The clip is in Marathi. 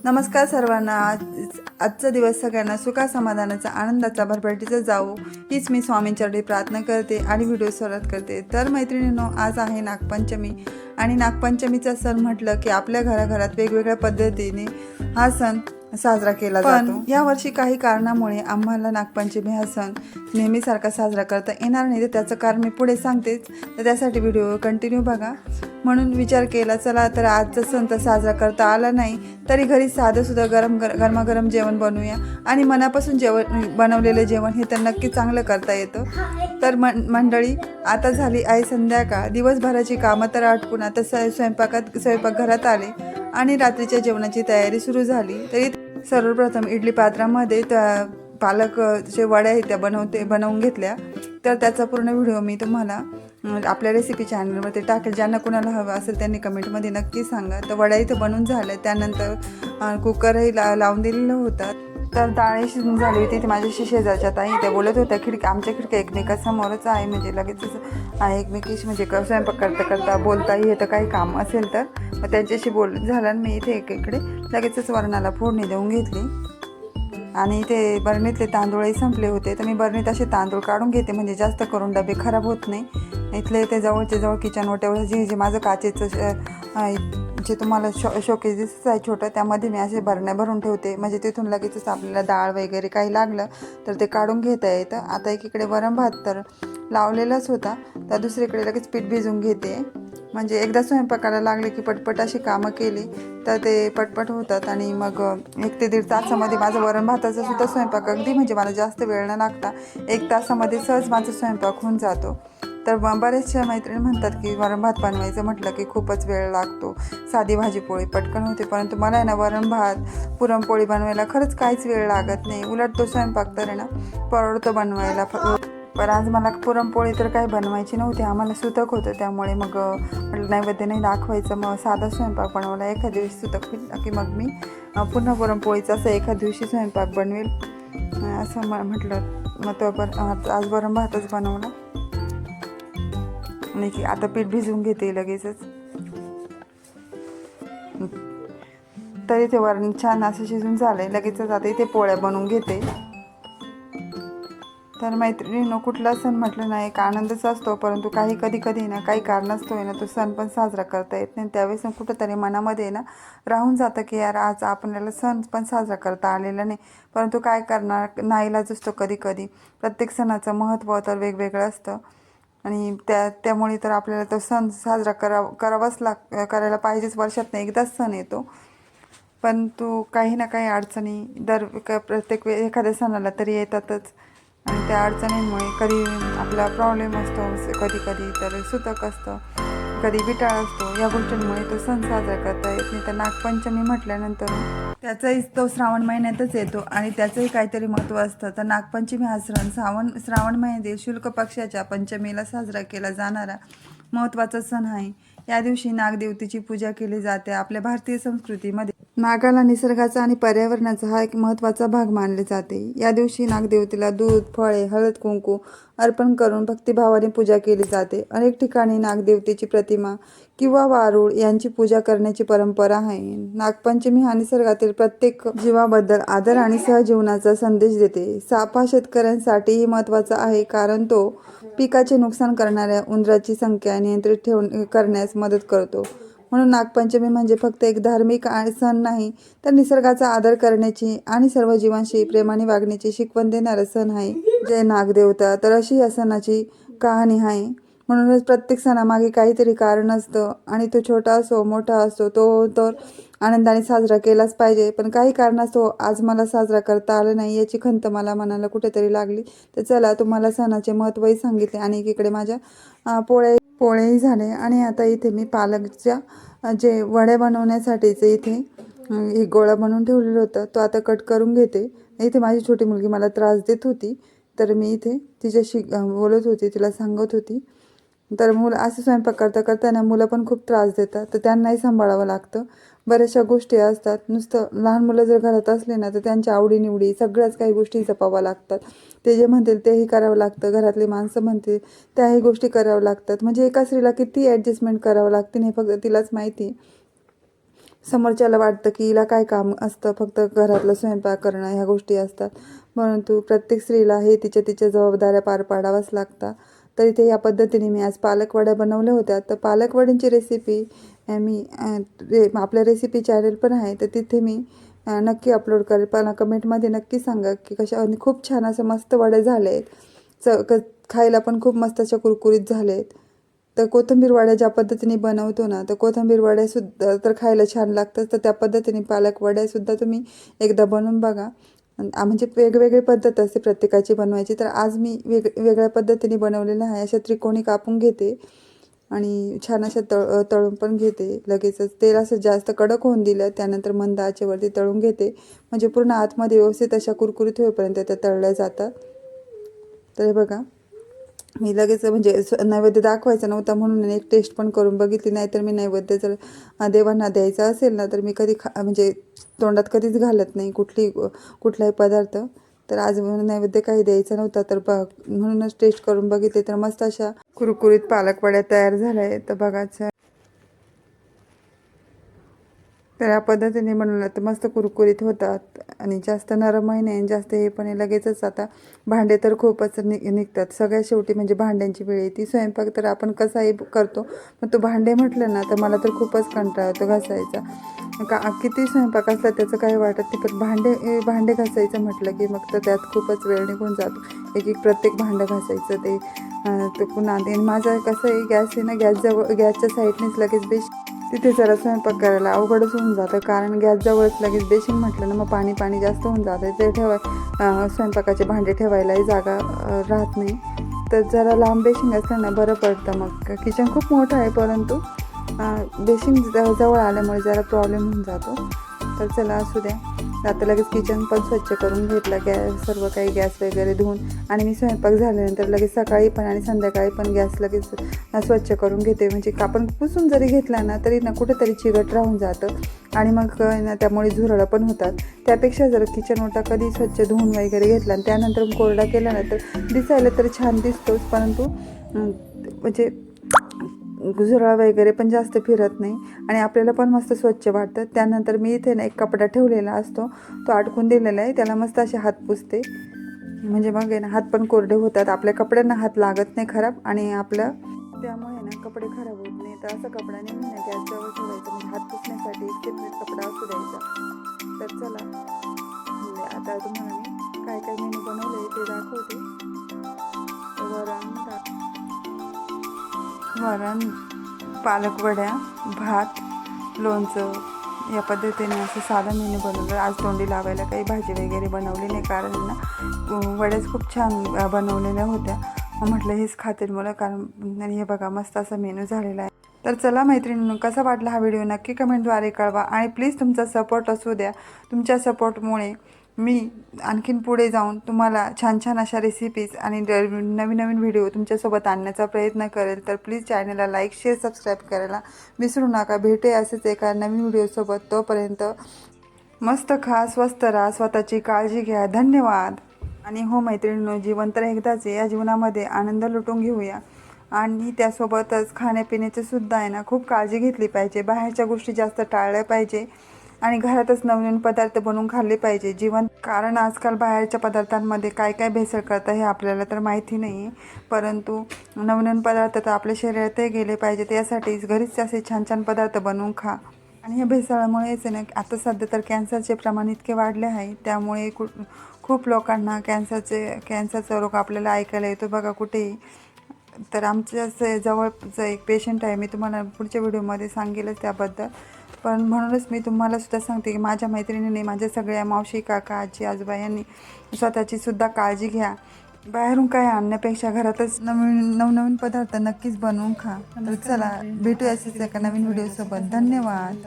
नमस्कार सर्वांना. आजचा दिवस सगळ्यांना सुखा समाधानाचा आनंदाचा भरभराटीचा जावो हीच मी स्वामींच्याकडे प्रार्थना करते आणि व्हिडिओ सुरुवात करते. तर मैत्रिणींनो, आज आहे नागपंचमी आणि नागपंचमीचा सण म्हटलं की आपल्या घराघरात वेगवेगळ्या पद्धतीने हा सण साजरा केला जातो. या वर्षी काही कारणामुळे आम्हाला नागपंचमी हा सण नेहमीसारखा साजरा करता येणार नाही, तर त्याचं कारण मी पुढे सांगतेच. तर त्यासाठी व्हिडिओ कंटिन्यू बघा. म्हणून विचार केला, चला तर आजचा सण तर साजरा करता आला नाही तरी घरी साधंसुद्धा गरमागरम जेवण बनवूया आणि मनापासून बनवलेलं जेवण हे तर नक्की चांगलं करता येतं. तर मंडळी, आता झाली आहे संध्याकाळ. दिवसभराची कामं तर आटपून आता स्वयंपाकघरात आले आणि रात्रीच्या जेवणाची तयारी सुरू झाली. तरी सर्वप्रथम इडली पात्रामध्ये पालक जे वड्या आहेत त्या बनवून घेतल्या. तर त्याचा पूर्ण व्हिडिओ मी तुम्हाला आपल्या रेसिपी चॅनलवरती टाकेल. ज्यांना कुणाला हवं असेल त्यांनी कमेंटमध्ये नक्की सांगा. तर वड्या इथं बनवून झाल्या. त्यानंतर कुकरही लावून दिलेलं होतं. तर डाळ शिजून झाली होती. ती माझ्याशी शेजारच्या ताई त्या बोलत होत्या, आमच्या खिडक्या एकमेकासमोरच आहे, म्हणजे लगेचच आहे एकमेकीशी, म्हणजे स्वयंपाक करता करता बोलताही येतं काही काम असेल तर. मग त्यांच्याशी बोलून झालं आणि मी इथे एकीकडे लगेचच वरणाला फोडणी देऊन घेतली. आणि ते बरणीतले तांदूळही संपले होते, तर मी बरणीत असे तांदूळ काढून घेते, म्हणजे जास्त करून डबे खराब होत नाही. इथले ते जवळच्या जवळ किचन ओट्यावर जे माझं काचेचं जे तुम्हाला शोकेस दिसत आहे छोटं, त्यामध्ये मी असे भरण्या भरून ठेवते, म्हणजे तिथून लगेचच आपल्याला डाळ वगैरे काही लागलं तर ते काढून घेता येतं. आता एकीकडे वरण भात तर लावलेलाच होता, तर दुसरीकडे लगेच पीठ भिजवून घेते. म्हणजे एकदा स्वयंपाकाला लागले की पटपट अशी कामं केली तर ते पटपट होतात. आणि मग 1 ते 1.5 तासामध्ये माझं वरण भाताचा सुद्धा स्वयंपाक अगदी, म्हणजे मला जास्त वेळ न लागता 1 तासामध्ये सहज माझा स्वयंपाक होऊन जातो. तर बरेचशा मैत्रिणी म्हणतात की वरण भात बनवायचं म्हटलं की खूपच वेळ लागतो, साधी भाजी पोळी पटकन होते, परंतु मला आहे ना वरण भात पुरणपोळी बनवायला खरंच काहीच वेळ लागत नाही. उलट तो स्वयंपाक तर आहे ना परवडतो बनवायला. पण आज मला पुरणपोळी तर काही बनवायची नव्हती, आम्हाला सुतक होतं, त्यामुळे मग म्हटलं नैवेद्य नाही दाखवायचं, मग साधा स्वयंपाक बनवला. एखाद्या दिवशी सुतक होईल की मग मी पुन्हा पुरणपोळीचं असं एखाद्या दिवशी स्वयंपाक बनवेल असं म्हटलं. मग तो आज वरण भातच बनवला. नाही की आता पीठ भिजवून घेते लगेचच. तर इथे वरण छान असं शिजून झालंय, लगेचच आता इथे पोळ्या बनवून घेते. तर मैत्रिणींनो, कुठला सण म्हटलं ना एक आनंदच असतो, परंतु कधी ना काही कारणास्तव ना तो सण पण साजरा करता येत नाही. त्यावेळेस कुठंतरी मनामध्ये ना राहून जातं की यार आज आपल्याला सण पण साजरा करता आलेला नाही. परंतु काय करणार, नाईलाज असतो कधी. प्रत्येक सणाचं महत्त्व तर वेगवेगळं असतं आणि त्यामुळे तर आपल्याला तो सण साजरा करावाच करायला पाहिजेच. वर्षातनं एकदाच सण येतो, पण तू काही ना काही अडचणी प्रत्येक एखाद्या सणाला तरी येतातच. आणि त्या अडचणींमुळे कधी आपला प्रॉब्लेम असतो, कधी तर सुतक असतं, कधी विटाळ असतो. या गोष्टींमुळे तो सण साजरा करता येत नाही. तर नागपंचमी म्हटल्यानंतर त्याचाही तो श्रावण महिन्यातच येतो आणि त्याचंही काहीतरी महत्त्व असतं. तर नागपंचमी हा सण श्रावण महिन्यातील शुक्ल पक्षाच्या पंचमीला साजरा केला जाणारा महत्त्वाचा सण आहे. या दिवशी नागदेवतेची पूजा केली जाते. आपल्या भारतीय संस्कृतीमध्ये नागाला निसर्गाचा आणि पर्यावरणाचा हा एक महत्त्वाचा भाग मानले जाते. या दिवशी नागदेवतेला दूध, फळे, हळद, कुंकू अर्पण करून भक्तिभावाने पूजा केली जाते. अनेक ठिकाणी नागदेवतेची प्रतिमा किंवा वारूळ यांची पूजा करण्याची परंपरा आहे. नागपंचमी हा निसर्गातील प्रत्येक जीवाबद्दल आदर आणि सहजीवनाचा संदेश देते. साप हा शेतकऱ्यांसाठीही महत्त्वाचा आहे, कारण तो पिकाचे नुकसान करणाऱ्या उंदराची संख्या नियंत्रित करण्यास मदत करतो. म्हणून नागपंचमी म्हणजे फक्त एक धार्मिक सण नाही, तर निसर्गाचा आदर करण्याची आणि सर्व जीवांशी प्रेमाने वागण्याची शिकवण देणारा सण आहे. जय नागदेवता. तर अशी या सणाची कहाणी आहे. म्हणूनच प्रत्येक सणामागे काहीतरी कारण असतं आणि तो छोटा असो मोठा असो, तो तर आनंदाने साजरा केलाच पाहिजे. पण काही कारणास्तव आज मला साजरा करता आलं नाही, याची खंत मला मनाला कुठेतरी लागली. तर चला, तुम्हाला सणाचे महत्त्वही सांगितले आणि एकीकडे माझ्या पोळेही झाले. आणि आता इथे मी पालकच्या जे वड्या बनवण्यासाठीचे इथे एक गोळा बनवून ठेवलेलं होतं, तो आता कट करून घेते. इथे माझी छोटी मुलगी मला त्रास देत होती, तर मी इथे तिच्याशी बोलत होती, तिला सांगत होती. तर मुलं असं स्वयंपाक करताना मुलं पण खूप त्रास देतात, तर त्यांनाही सांभाळावं लागतं. बऱ्याचशा गोष्टी असतात, नुसतं लहान मुलं जर घरात असले ना तर त्यांच्या आवडीनिवडी सगळ्याच काही गोष्टी जपाव्या लागतात. ते जे म्हणतील तेही करावं लागतं, घरातली माणसं म्हणतील त्याही गोष्टी कराव्या लागतात. म्हणजे एका स्त्रीला किती ॲडजस्टमेंट करावं लागते हे फक्त तिलाच माहिती. समोरच्याला वाटतं की हिला काय काम असतं, फक्त घरातलं स्वयंपाक करणं ह्या गोष्टी असतात. परंतु प्रत्येक स्त्रीला हे तिच्या तिच्या जबाबदाऱ्या पार पाडाव्याच लागतात. तर इथे या पद्धतीने मी आज पालक वड्या बनवल्या होत्या. तर पालक वड्यांची रेसिपी मी आपल्या रेसिपी चॅनल पण आहे, तर तिथे मी नक्की अपलोड करेल. पण कमेंटमध्ये नक्की सांगा की कशा, आणि खूप छान असं मस्त वडे झाले आहेत. खायला पण खूप मस्त अशा कुरकुरीत झाले आहेत. तर कोथिंबीर वड्या ज्या पद्धतीने बनवतो ना, तर कोथिंबीर वड्यासुद्धा तर खायला छान लागतात. तर त्या पद्धतीने पालक वड्यासुद्धा तुम्ही एकदा बनवून बघा. म्हणजे वेगवेगळी पद्धत असते प्रत्येकाची बनवायची. तर आज मी वेगळ्या पद्धतीने बनवलेल्या आहे. अशा त्रिकोणी कापून घेते आणि छान अशा तळून पण घेते. लगेचच तेल असं जास्त कडक होऊन दिलं, त्यानंतर मंद आचेवरती तळून घेते. म्हणजे पूर्ण आतमध्ये व्यवस्थित अशा कुरकुरीत होईपर्यंत त्या तळल्या जातात. तर हे बघा, मी लगेच म्हणजे नैवेद्य दाखवायचा नव्हता म्हणून एक टेस्ट पण करून बघितली. नाहीतर मी नैवेद्य जर देवांना द्यायचा असेल ना, तर मी कधी म्हणजे तोंडात कधीच घालत नाही कुठलाही पदार्थ. तर आज नैवेद्य काही द्यायचा नव्हता, तर म्हणूनच टेस्ट करून बघितले. तर मस्त अशा कुरकुरीत पालकवड्या तयार झाल्या आहेत. तर बघाच, तर या पद्धतीने बनवलं तर मस्त कुरकुरीत होतात आणि जास्त नरमही नाही आणि जास्त हे पण लगेचच. आता भांडे तर खूपच निघतात सगळ्यात शेवटी, म्हणजे भांड्यांची वेळ येते. स्वयंपाक तर आपण कसाही करतो, पण तो भांडे म्हटलं ना तर मला तर खूपच कंटाळा येतो घासायचा. किती स्वयंपाक असला त्याचं काही वाटत नाही, पण भांडे घासायचं म्हटलं की मग तर त्यात खूपच वेळ निघून जातो. एक प्रत्येक भांडं घासायचं ते पुन्हा. आणि माझं कसं आहे, गॅस आहे ना, गॅसच्या साईडनेच लगेच तिथे जरा स्वयंपाक करायला अवघडच होऊन जातं. कारण गॅसजवळच लगेच बेसिंग म्हटलं ना, मग पाणी जास्त होऊन जातं. ते स्वयंपाकाचे भांडे ठेवायलाही जागा राहत नाही. तर जरा लांब बेसिंग असलं ना बरं पडतं. मग किचन खूप मोठं आहे, परंतु बेसिंग जवळ आल्यामुळे जरा प्रॉब्लेम होऊन जातो. तर चला असू द्या. आता लगेच किचन पण स्वच्छ करून घेतलं, सर्व काही गॅस वगैरे धुवून. आणि मी स्वयंपाक झाल्यानंतर लगेच सकाळी पण आणि संध्याकाळी पण गॅस लगेच स्वच्छ करून घेते. म्हणजे आपण पुसून जरी घेतला ना तरी ना कुठेतरी चिकट राहून जातं आणि मग ना त्यामुळे झुरळं पण होतात. त्यापेक्षा जर किचन ओटा कधी स्वच्छ धुवून वगैरे घेतला आणि त्यानंतर कोरडा केला ना, तर दिसायला तर छान दिसतोच, परंतु म्हणजे झुरळ वगैरे पण जास्त फिरत नाही आणि आपल्याला पण मस्त स्वच्छ वाटतं. त्यानंतर मी इथे ना एक कपडा ठेवलेला असतो, तो अडकून दिलेला आहे. त्याला मस्त असे हात पुसते, म्हणजे मग आहे ना हात पण कोरडे होतात. आपल्या कपड्यांना हात लागत नाही खराब, आणि त्यामुळे ना कपडे खराब होत नाही. तर असं कपडा नेहमी ना गॅसजवळ ठेवायचं, म्हणजे हात पुसण्यासाठी एक सेपरेट कपडा असू द्यायचा. तर चला, म्हणजे आता तुम्हाला मी काय काय मेनू बनवले ते दाखवते. वरण, पालक वड्या, भात, लोणचं, या पद्धतीने असं साधं मेनू बनवलं. आज तोंडी लावायला काही भाजी वगैरे बनवली नाही, कारण ना वड्याच खूप छान बनवलेल्या होत्या. मग म्हटलं हेच खातील मुलं, कारण हे बघा मस्त असा मेनू झालेला आहे. तर चला मैत्रिणींनो, कसा वाटला हा व्हिडिओ नक्की कमेंटद्वारे कळवा. आणि प्लीज तुमचा सपोर्ट असू द्या. तुमच्या सपोर्टमुळे मी आणखीन पुढे जाऊन तुम्हाला छान छान अशा रेसिपीज आणि नवीन नवीन व्हिडिओ तुमच्यासोबत आणण्याचा प्रयत्न करेल. तर प्लीज चॅनलला लाईक, शेअर, सबस्क्राईब करायला विसरू नका. भेटूया असेच एका नवीन व्हिडिओसोबत. तोपर्यंत मस्त खा, स्वस्त राहा, स्वतःची काळजी घ्या. धन्यवाद. आणि हो मैत्रिणींनो, जीवन तर एकदाच आहे. या जीवनामध्ये आनंद लुटून घेऊया आणि त्यासोबतच खाण्यापिण्याची सुद्धा आहे ना खूप काळजी घेतली पाहिजे. बाहेरच्या गोष्टी जास्त टाळल्या पाहिजे आणि घरातच नवीन पदार्थ बनवून खाल्ले पाहिजे. कारण आजकाल बाहेरच्या पदार्थांमध्ये काय काय भेसळ करतं हे आपल्याला तर माहिती नाही, परंतु नवीन पदार्थ तर आपल्या शरीरातही गेले पाहिजेत. यासाठी घरीच असे छान छान पदार्थ बनवून खा. आणि या भेसळामुळेच ना आता सध्या तर कॅन्सरचे प्रमाण इतके वाढले आहे, त्यामुळे खूप लोकांना कॅन्सरचा रोग आपल्याला ऐकायला येतो बघा कुठेही. तर आमच्या जवळचं एक पेशंट आहे, मी तुम्हाला पुढच्या व्हिडिओमध्ये सांगेलच त्याबद्दल. पण म्हणूनच मी तुम्हाला सुद्धा सांगते की माझ्या मैत्रिणींनी, माझ्या सगळ्या मावशी, काका, आजी, आजोबा यांनी स्वतःची सुद्धा काळजी घ्या. बाहेरून काय आणण्यापेक्षा घरातच नवनवीन पदार्थ नक्कीच बनवून खा. तर चला, भेटूया असेच एका नवीन व्हिडिओसोबत. धन्यवाद.